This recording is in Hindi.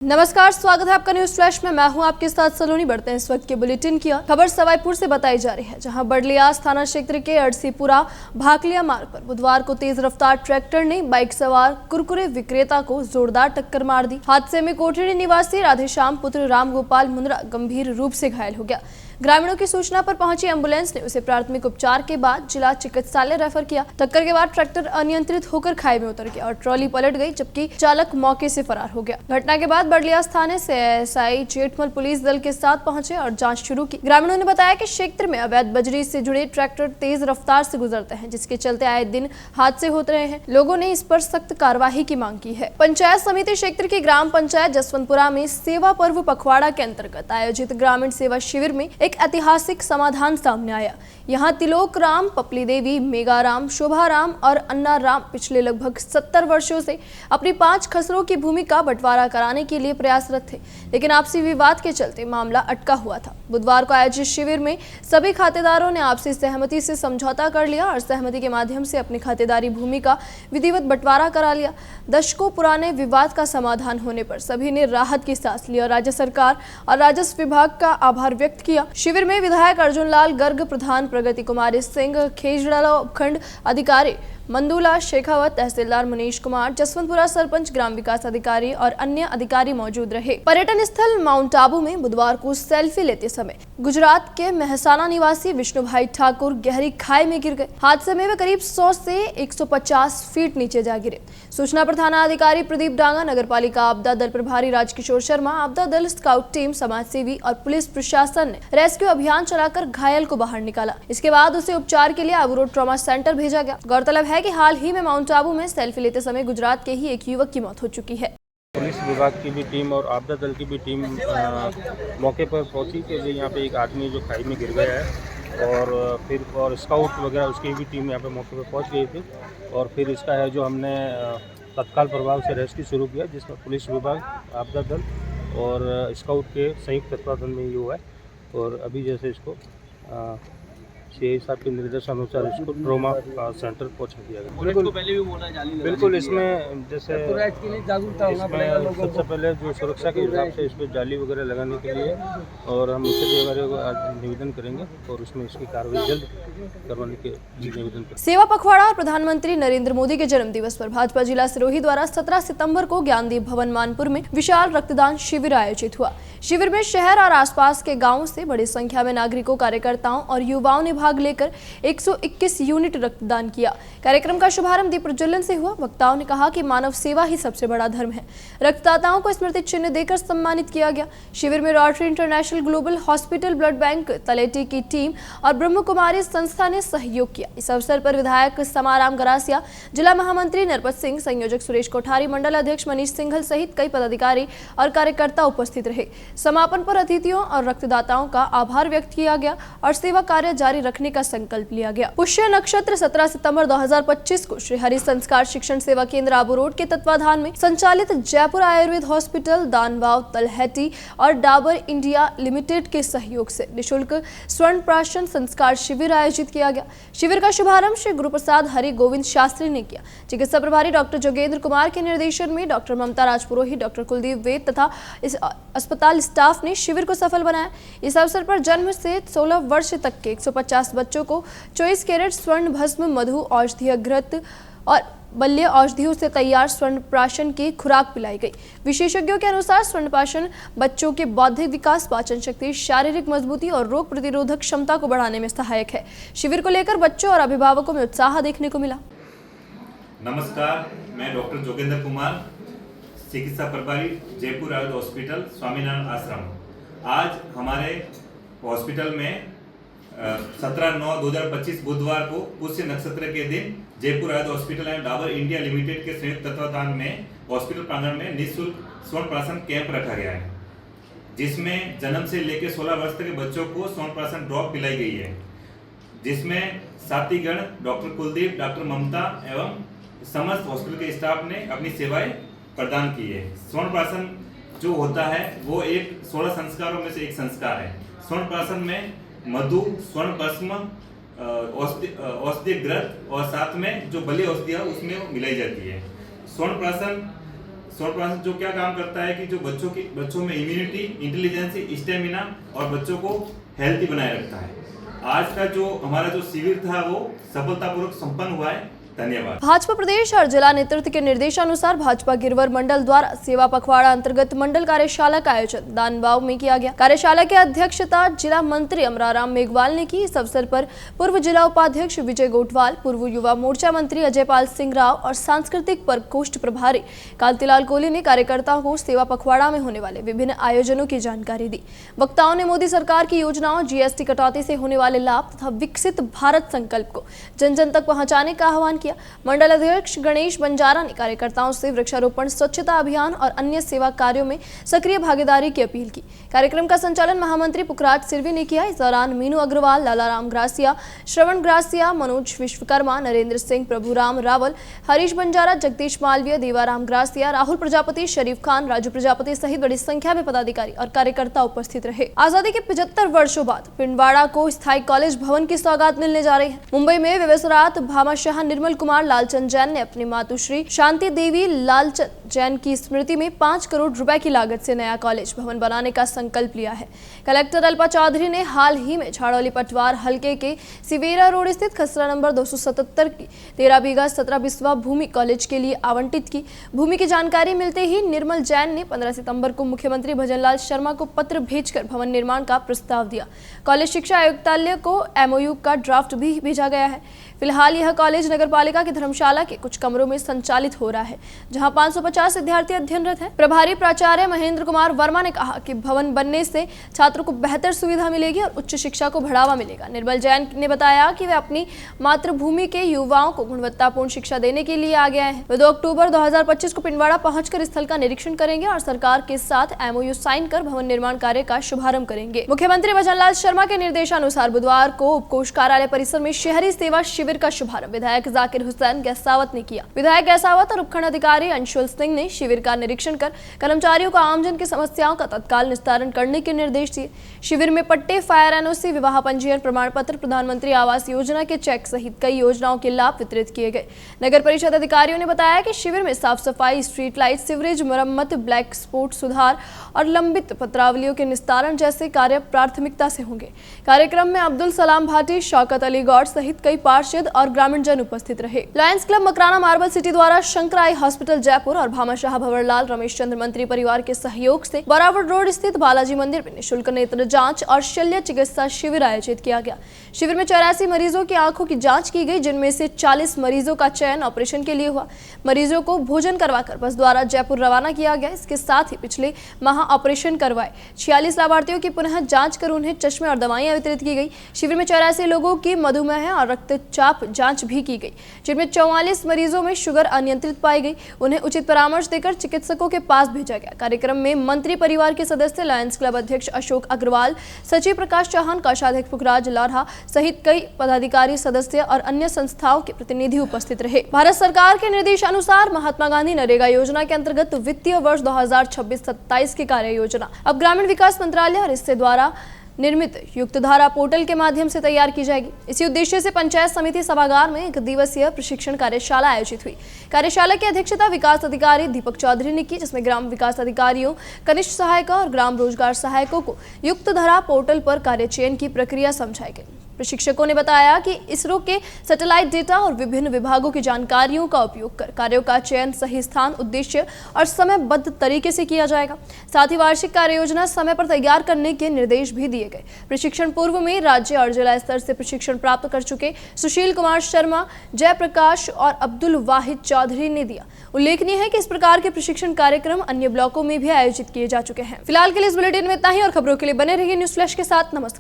नमस्कार, स्वागत है आपका न्यूज फ्लैश में। मैं हूं आपके साथ सलोनी। बढ़ते हैं इस वक्त के बुलेटिन की खबर सवाईपुर से बताई जा रही है, जहां बड़लियास थाना क्षेत्र के अड़सीपुरा भाकलिया मार्ग पर बुधवार को तेज रफ्तार ट्रैक्टर ने बाइक सवार कुरकुरे विक्रेता को जोरदार टक्कर मार दी। हादसे में कोठड़ी निवासी राधेश्याम पुत्र रामगोपाल मुंद्रा गंभीर रूप से घायल हो गया। ग्रामीणों की सूचना पर पहुंची एम्बुलेंस ने उसे प्राथमिक उपचार के बाद जिला चिकित्सालय रेफर किया। टक्कर के बाद ट्रैक्टर अनियंत्रित होकर खाई में उतर गया और ट्रॉली पलट गई, जबकि चालक मौके से फरार हो गया। घटना के बाद बड़लियास थाने से एएसआई जेठमल पुलिस दल के साथ पहुंचे और जांच शुरू की। ग्रामीणों ने बताया कि क्षेत्र में अवैध बजरी से जुड़े ट्रैक्टर तेज रफ्तार से गुजरते हैं, जिसके चलते आए दिन हादसे होते रहे हैं। लोगों ने इस पर सख्त कार्रवाई की मांग की है। पंचायत समिति क्षेत्र की ग्राम पंचायत जसवंतपुरा में सेवा पर्व पखवाड़ा के अंतर्गत आयोजित ग्रामीण सेवा शिविर में एक ऐतिहासिक समाधान सामने आया। यहाँ तिलोक राम, पपली देवी, मेगाराम, शोभाराम और अन्ना राम पिछले लगभग 70 वर्षों से अपनी 5 खसरों की भूमि का बंटवारा कराने के लिए प्रयासरत थे, लेकिन आपसी विवाद के चलते मामला अटका हुआ था। बुधवार को आयोजित शिविर में सभी खातेदारों ने आपसी सहमति से समझौता कर लिया और सहमति के माध्यम से अपनी खातेदारी भूमि का विधिवत बंटवारा करा लिया। दशकों पुराने विवाद का समाधान होने पर सभी ने राहत की सांस ली और राज्य सरकार और राजस्व विभाग का आभार व्यक्त किया। शिविर में विधायक अर्जुन लाल गर्ग, प्रधान प्रगति कुमारी सिंह, खेजड़ाला उपखंड अधिकारी मंदूला शेखावत, तहसीलदार मनीष कुमार, जसवंतपुरा सरपंच, ग्राम विकास अधिकारी और अन्य अधिकारी मौजूद रहे। पर्यटन स्थल माउंट आबू में बुधवार को सेल्फी लेते समय गुजरात के मेहसाना निवासी विष्णु भाई ठाकुर गहरी खाई में गिर गए। हादसे में वे करीब 100 से 150 फीट नीचे जा गिरे। सूचना पर थाना अधिकारी प्रदीप डांगा, नगर पालिका आपदा दल प्रभारी राजकिशोर शर्मा, आपदा दल, स्काउट टीम, समाजसेवी और पुलिस प्रशासन ने रेस्क्यू अभियान चलाकर घायल को बाहर निकाला। इसके बाद उसे उपचार के लिए आबू रोड ट्रॉमा सेंटर भेजा गया। गौरतलब है कि हाल ही में माउंट आबू में सेल्फी लेते समय गुजरात के ही एक युवक की मौत हो चुकी है। पुलिस विभाग की भी टीम और आपदा दल की भी टीम मौके पर पहुंची कि यहाँ पे एक आदमी जो खाई में गिर गया है, और फिर स्काउट वगैरह उसकी भी टीम यहाँ पे मौके पर पहुंच गई थी। और फिर इसका है जो हमने तत्काल प्रभाव से रेस्क्यू शुरू किया, जिसमें पुलिस विभाग, आपदा दल और स्काउट के संयुक्त तत्वाधान में ये हुआ है। और अभी जैसे इसको सीआई साहब के निर्देश अनुसार इसको ट्रॉमा सेंटर पहुंचा दिया गया। बिल्कुल इसमें जैसे इसमें सबसे पहले जो सुरक्षा के हिसाब से इस पर जाली वगैरह लगाने के लिए, और हम मुख्य अधिकारियों को आज निवेदन करेंगे और उसमें इसकी कार्रवाई जल्द करवाने के निवेदन करेंगे। सेवा पखवाड़ा और प्रधानमंत्री नरेंद्र मोदी के जन्म दिवस पर भाजपा जिला सिरोही द्वारा 17 सितंबर को ज्ञानदीप भवन मानपुर में विशाल रक्तदान शिविर आयोजित हुआ। शिविर में शहर और आसपास के गाँवों से बड़ी संख्या में नागरिकों, कार्यकर्ताओं और युवाओं ने भाग लेकर 121 यूनिट रक्तदान किया। कार्यक्रम का शुभारंभ दीप प्रज्वलन से हुआ। वक्ताओं ने कहा कि मानव सेवा ही सबसे बड़ा धर्म है। रक्तदाताओं को स्मृति चिन्ह देकर सम्मानित किया गया। शिविर में Rotary International global hospital, blood bank Taleti की टीम और ब्रह्म कुमारी संस्था ने सहयोग किया। इस अवसर पर विधायक समाराम गरासिया, जिला महामंत्री नरपत सिंह, संयोजक सुरेश कोठारी, मंडल अध्यक्ष मनीष सिंघल सहित कई पदाधिकारी और कार्यकर्ता उपस्थित रहे। समापन पर अतिथियों और रक्तदाताओं का आभार व्यक्त किया गया और सेवा कार्य जारी रखने का संकल्प लिया गया। पुष्य नक्षत्र 17 सितंबर 2025 को श्री हरि संस्कार शिक्षण सेवा केंद्र आबू रोड के तत्वाधान में संचालित जयपुर आयुर्वेद हॉस्पिटल, दानवाव तलहटी और डाबर इंडिया लिमिटेड के सहयोग से निःशुल्क स्वर्ण प्राशन संस्कार शिविर आयोजित किया गया। शिविर का शुभारंभ श्री गुरुप्रसाद हरि गोविंद शास्त्री ने किया। चिकित्सा प्रभारी डॉक्टर जोगेंद्र कुमार के निर्देशन में डॉक्टर ममता राजपुरोहित, डॉक्टर कुलदीप वेद तथा इस अस्पताल स्टाफ ने शिविर को सफल बनाया। इस अवसर पर जन्म से 16 वर्ष तक के 150 बच्चों को 24 कैरेट स्वर्ण भस्म, मधु, औषधीय घृत और बल्य औषधियों से तैयार स्वर्ण प्राशन की खुराक पिलाई गई। विशेषज्ञों के अनुसार स्वर्ण प्राशन बच्चों के बौद्धिक विकास, पाचन शक्ति, शारीरिक मजबूती और रोग प्रतिरोधक क्षमता को बढ़ाने में सहायक है। शिविर को लेकर बच्चों और अभिभावकों में उत्साह देखने को मिला। नमस्कार, मैं डॉक्टर जोगेंद्र कुमार, चिकित्सा प्रभारी, जयपुर आयुर्वेद हॉस्पिटल, स्वामीनारायण आश्रम। आज हमारे हॉस्पिटल में 17/9/2025 बुधवार को पुष्य नक्षत्र के दिन Jaipur Ayurveda hospital and Dabur India limited के संयुक्त तत्वाधान में हॉस्पिटल प्रांगण में निःशुल्क स्वर्ण प्राशन कैंप रखा गया है, जिसमें जन्म से लेकर 16 वर्ष तक के बच्चों को स्वर्ण प्राशन ड्रॉप पिलाई गई है, जिसमें साथीगण डॉक्टर कुलदीप, डॉक्टर ममता एवं समस्त हॉस्पिटल के स्टाफ ने अपनी सेवाएं प्रदान की है। स्वर्ण प्राशन जो होता है वो एक 16 संस्कारों में से एक संस्कार है। स्वर्ण प्राशन में मधु, स्वर्ण भस्म, औषधीय घृत और साथ में जो बलि औषधि है उसमें मिलाई जाती है। स्वर्ण प्राशन स्वर्ण प्राशन जो क्या काम करता है कि जो बच्चों में इम्यूनिटी, इंटेलिजेंस, स्टेमिना और बच्चों को हेल्थी बनाए रखता है। आज का जो हमारा जो शिविर था वो सफलतापूर्वक संपन्न हुआ है। धन्यवाद। भाजपा प्रदेश और जिला नेतृत्व के निर्देशानुसार भाजपा गिरवर मंडल द्वारा सेवा पखवाड़ा अंतर्गत मंडल कार्यशाला का आयोजन दानबाव में किया गया। कार्यशाला की अध्यक्षता जिला मंत्री अमराराम मेघवाल ने की। इस अवसर पर पूर्व जिला उपाध्यक्ष विजय गोटवाल, पूर्व युवा मोर्चा मंत्री अजयपाल सिंह राव और सांस्कृतिक प्रकोष्ठ प्रभारी कांतिलाल कोहली ने कार्यकर्ताओं को सेवा पखवाड़ा में होने वाले विभिन्न आयोजनों की जानकारी दी। वक्ताओं ने मोदी सरकार की योजनाओं, जीएसटी कटौती से होने वाले लाभ तथा विकसित भारत संकल्प को जन जन तक पहुंचाने का आह्वान किया। मंडल अध्यक्ष गणेश बंजारा ने कार्यकर्ताओं से वृक्षारोपण, स्वच्छता अभियान और अन्य सेवा कार्यों में सक्रिय भागीदारी की अपील की। कार्यक्रम का संचालन महामंत्री पुखराज सिरवी ने किया। इस दौरान मीनू अग्रवाल, लालाराम ग्रासिया, श्रवण ग्रासिया, मनोज विश्वकर्मा, नरेंद्र सिंह, प्रभुराम रावल, हरीश बंजारा, जगदीश मालवीय, देवाराम ग्रासिया, राहुल प्रजापति, शरीफ खान, राजू प्रजापति सहित बड़ी संख्या में पदाधिकारी और कार्यकर्ता उपस्थित रहे। आजादी के 75 वर्षों बाद पिंडवाड़ा को स्थायी कॉलेज भवन की सौगात मिलने जा रही है। मुंबई में व्यवसायरत भामाशाह निर्मल कुमार लालचंद जैन ने अपनी मातुश्री शांति देवी लालचंद जैन की स्मृति में 5 करोड़ रुपए की लागत से नया कॉलेज भवन बनाने का संकल्प लिया है। कलेक्टर अल्पा चौधरी ने हाल ही में झाड़ौली पटवार हलके के सिवेरा रोड स्थित खसरा नंबर 277 की 13 बीघा 17 बिस्वा भूमि कॉलेज के लिए आवंटित की। भूमि की जानकारी मिलते ही निर्मल जैन ने 15 सितंबर को मुख्यमंत्री भजनलाल शर्मा को पत्र भेजकर भवन निर्माण का प्रस्ताव दिया। कॉलेज शिक्षा आयुक्तालय को एमओयू का ड्राफ्ट भी भेजा गया है। फिलहाल यह कॉलेज नगरपालिका की धर्मशाला के कुछ कमरों में संचालित हो रहा है, जहां 550 विद्यार्थी अध्ययनरत हैं। प्रभारी प्राचार्य महेंद्र कुमार वर्मा ने कहा कि भवन बनने से छात्रों को बेहतर सुविधा मिलेगी और उच्च शिक्षा को बढ़ावा मिलेगा। निर्मल जैन ने बताया कि वे अपनी मातृभूमि के युवाओं को गुणवत्तापूर्ण शिक्षा देने के लिए आगे आए हैं। वे 2 अक्टूबर 2025 को पिंडवाड़ा पहुंचकर स्थल का निरीक्षण करेंगे और सरकार के साथ एमओयू साइन कर भवन निर्माण कार्य का शुभारंभ करेंगे। मुख्यमंत्री भजनलाल शर्मा के निर्देशानुसार बुधवार को उपकोष कार्यालय परिसर में शहरी सेवा शिविर का शुभारंभ विधायक जाकिर हुसैन गहसावत ने किया। विधायक गहसावत और उपखंड अधिकारी अंशुल सिंह ने शिविर का निरीक्षण कर कर्मचारियों को आमजन की समस्याओं का तत्काल निस्तारण करने के निर्देश दिए। शिविर में पट्टे, फायर एनओसी, विवाह पंजीयन प्रमाण पत्र, प्रधानमंत्री आवास योजना के चेक सहित कई योजनाओं के लाभ वितरित किए गए। नगर परिषद अधिकारियों ने बताया कि शिविर में साफ सफाई, स्ट्रीट लाइट, सीवरेज मरम्मत, ब्लैक स्पॉट सुधार और लंबित पत्रावलियों के निस्तारण जैसे कार्य प्राथमिकता से होंगे। कार्यक्रम में अब्दुल सलाम भाटी, शौकत अली गौड़ सहित कई पार्षद और ग्रामीण जन उपस्थित रहे। Lions club Makrana marble city द्वारा शंकर आई हॉस्पिटल जयपुर और भामाशाह भंवरलाल रमेश चंद्र मंत्री परिवार के सहयोग से बरावर रोड स्थित बालाजी मंदिर में निःशुल्क नेत्र जांच और शल्य चिकित्सा शिविर आयोजित किया गया। शिविर में 84 मरीजों की आंखों की जांच की गई, जिनमें से 40 मरीजों का चयन ऑपरेशन के लिए हुआ। मरीजों को भोजन करवाकर बस द्वारा जयपुर रवाना किया गया। इसके साथ ही पिछले माह ऑपरेशन करवाए 46 लाभार्थियों की पुनः जांच कर उन्हें चश्मे और दवाइयां वितरित की गई। शिविर में 84 लोगों की मधुमेह और रक्तचाप जांच भी की गई, जिनमें 44 मरीजों में शुगर अनियंत्रित पाई गई। उन्हें उचित परामर्श देकर चिकित्सकों के पास भेजा गया। कार्यक्रम में मंत्री परिवार के सदस्य, लायंस क्लब अध्यक्ष अशोक अग्रवाल, सचिव प्रकाश चौहान, कोषाध्यक्ष पुखराज लारहा सहित कई पदाधिकारी, सदस्य और अन्य संस्थाओं के प्रतिनिधि उपस्थित रहे। भारत सरकार के निर्देशानुसार महात्मा गांधी नरेगा योजना के अंतर्गत वित्तीय वर्ष 2026-27 की कार्य योजना अब ग्रामीण विकास मंत्रालय और इससे द्वारा निर्मित युक्तधारा पोर्टल के माध्यम से तैयार की जाएगी। इसी उद्देश्य से पंचायत समिति सभागार में 1 दिवसीय प्रशिक्षण कार्यशाला आयोजित हुई। कार्यशाला की अध्यक्षता विकास अधिकारी दीपक चौधरी ने की, जिसमें ग्राम विकास अधिकारियों, कनिष्ठ सहायकों और ग्राम रोजगार सहायकों को युक्तधारा पोर्टल पर कार्य चयन की प्रक्रिया समझाई गई। प्रशिक्षकों ने बताया कि इसरो के सैटेलाइट डेटा और विभिन्न विभागों की जानकारियों का उपयोग कर कार्यों का चयन सही स्थान, उद्देश्य और समयबद्ध तरीके से किया जाएगा। साथ ही वार्षिक कार्य योजना समय पर तैयार करने के निर्देश भी दिए गए। प्रशिक्षण पूर्व में राज्य और जिला स्तर से प्रशिक्षण प्राप्त कर चुके सुशील कुमार शर्मा, जयप्रकाश और अब्दुल वाहिद चौधरी ने दिया। उल्लेखनीय है कि इस प्रकार के प्रशिक्षण कार्यक्रम अन्य ब्लॉकों में भी आयोजित किए जा चुके हैं। फिलहाल के लिए इस बुलेटिन में इतना ही और खबरों के लिए बने रहिए न्यूज़ फ्लैश के साथ। नमस्कार।